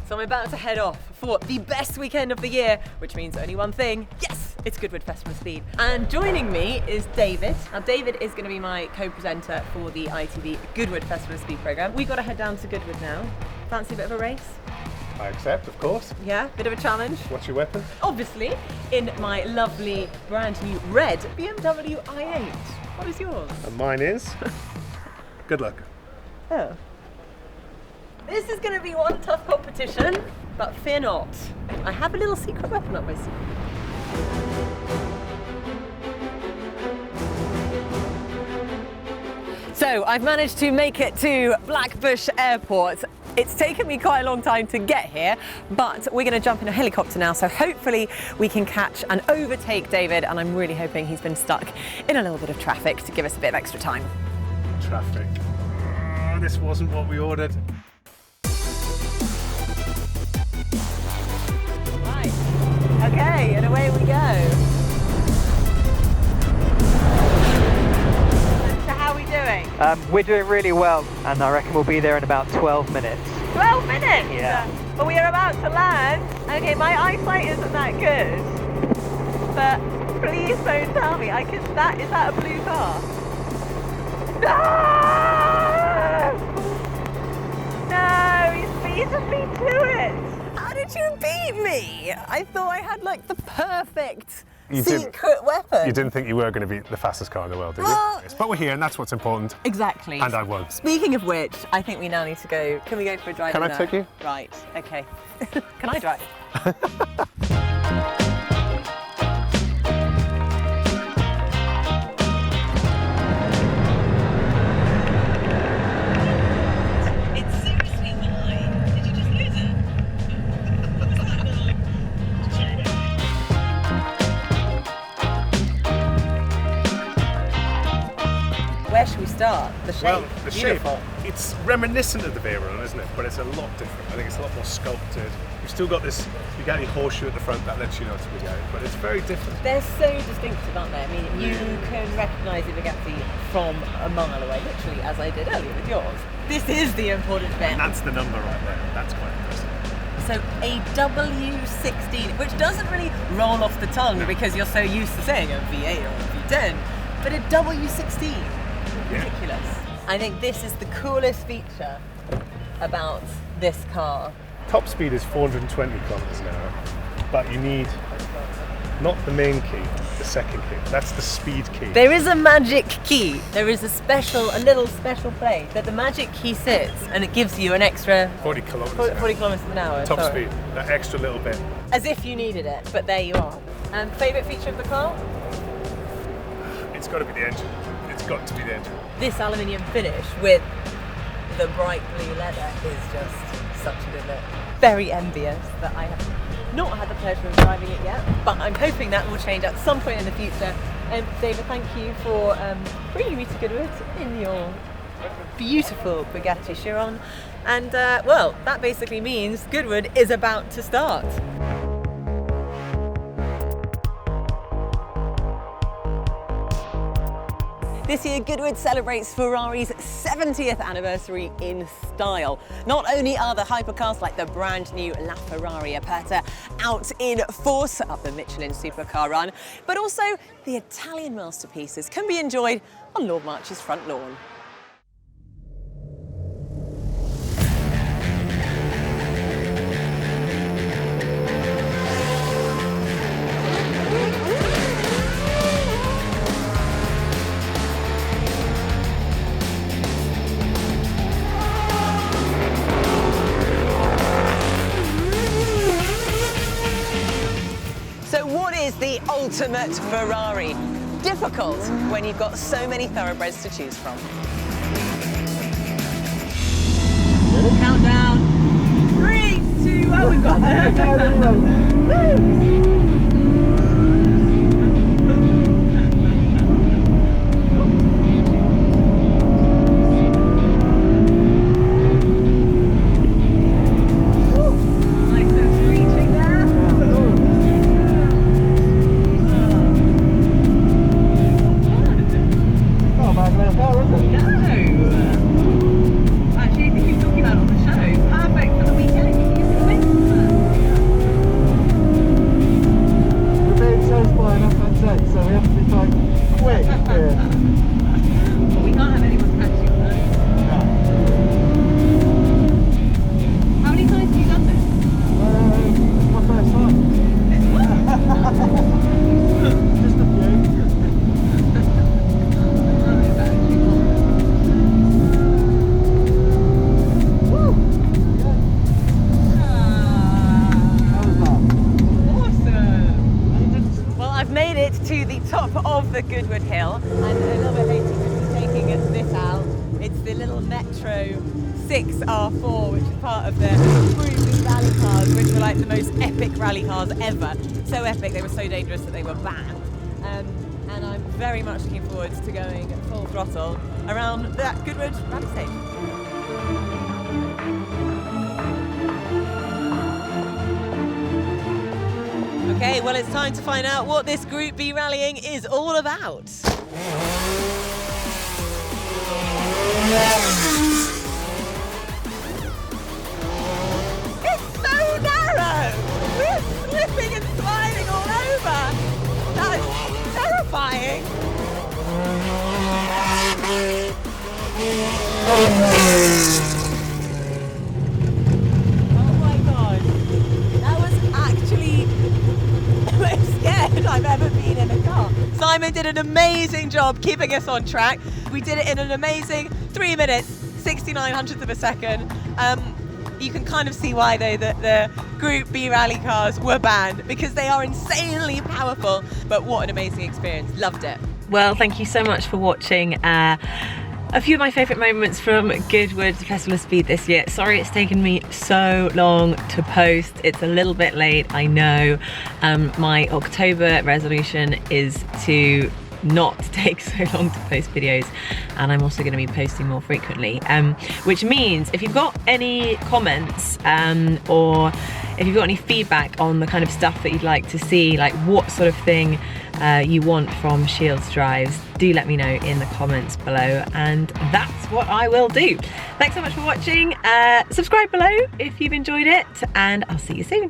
So I'm about to head off for the best weekend of the year, which means only one thing. Yes, it's Goodwood Festival of Speed. And joining me is David. Now David is going to be my co-presenter for the ITV Goodwood Festival of Speed programme. We've got to head down to Goodwood now. Fancy a bit of a race? I accept, of course. Yeah, bit of a challenge. What's your weapon? Obviously, in my lovely brand new red BMW i8. What is yours? And mine is... Good luck. Oh. This is going to be one tough competition, but fear not. I have a little secret weapon up my sleeve. So I've managed to make it to Blackbush Airport. It's taken me quite a long time to get here, but we're going to jump in a helicopter now, so hopefully we can catch and overtake David, and I'm really hoping he's been stuck in a little bit of traffic to give us a bit of extra time. Traffic. Oh, this wasn't what we ordered. Right. Okay, and away we go. How are we doing? We're doing really well, and I reckon we'll be there in about 12 minutes. 12 minutes? Yeah. But we are about to land. Okay, my eyesight isn't that good, but please don't tell me. Is that a blue car? No! No, he's beaten me to it. How did you beat me? I thought I had like the perfect secret weapon. You didn't think you were going to be the fastest car in the world, did you? But we're here, and that's what's important. Exactly. And I won. Speaking of which, I think we now need to go. Can we go for a drive? Can I take you? Right, okay. Can I drive? It's seriously mine. Did you just lose it? Where should we start? The shape? Well, the shape, Beautiful. it's reminiscent of the Veyron, isn't it? But it's a lot different. I think it's a lot more sculpted. You've still got this Bugatti horseshoe at the front that lets you know it's a Bugatti, but it's very different. They're so distinctive, aren't they? I mean, you can recognise the Bugatti from a mile away, literally, as I did earlier with yours. This is the important bit. And that's the number right there. That's quite impressive. So a W16, which doesn't really roll off the tongue because you're so used to saying a V8 or a V10, but a W16. Ridiculous. I think this is the coolest feature about this car. Top speed is 420 kilometers an hour, but you need not the main key, the second key. That's the speed key. There is a magic key. There is a little special place that the magic key sits, and it gives you an extra 40 kilometers an hour. 40 kilometers an hour. Top sorry. speed, that extra little bit. As if you needed it, but there you are. And favourite feature of the car? It's got to be the engine. It's got to be the engine. This aluminium finish with the bright blue leather is just such a good look. Very envious that I have not had the pleasure of driving it yet, but I'm hoping that will change at some point in the future. David, thank you for bringing me to Goodwood in your beautiful Bugatti Chiron. And well, that basically means Goodwood is about to start. This year, Goodwood celebrates Ferrari's 70th anniversary in style. Not only are the hypercars like the brand new LaFerrari Aperta out in force up the Michelin supercar run, but also the Italian masterpieces can be enjoyed on Lord March's front lawn. The ultimate Ferrari. Difficult when you've got so many thoroughbreds to choose from. Countdown. 3, 2, oh, we've got there. Actually, I think you're talking about on the show. Perfect for the weekend. to the top of the Goodwood Hill, and another lady will be taking this out. It's the little Metro 6R4, which is part of the Group rally cars, which were like the most epic rally cars ever. So epic, they were so dangerous that they were banned. And I'm very much looking forward to going full throttle around that Goodwood rally station. Okay, well, it's time to find out what this Group B rallying is all about. It's so narrow! We're slipping and sliding all over! That is terrifying! Oh my god! That was actually the most scared I've ever been in a car. Simon did an amazing job keeping us on track. We did it in an amazing 3 minutes, 69 hundredths of a second. You can kind of see why though that the Group B rally cars were banned, because they are insanely powerful, but what an amazing experience. Loved it. Well, thank you so much for watching a few of my favourite moments from Goodwood Festival of Speed this year. Sorry it's taken me so long to post. It's a little bit late, I know. My October resolution is to not take so long to post videos, and I'm also going to be posting more frequently, which means if you've got any comments or if you've got any feedback on the kind of stuff that you'd like to see, like what sort of thing you want from Shields Drives, do let me know in the comments below, and that's what I will do. Thanks so much for watching. Subscribe below if you've enjoyed it, and I'll see you soon.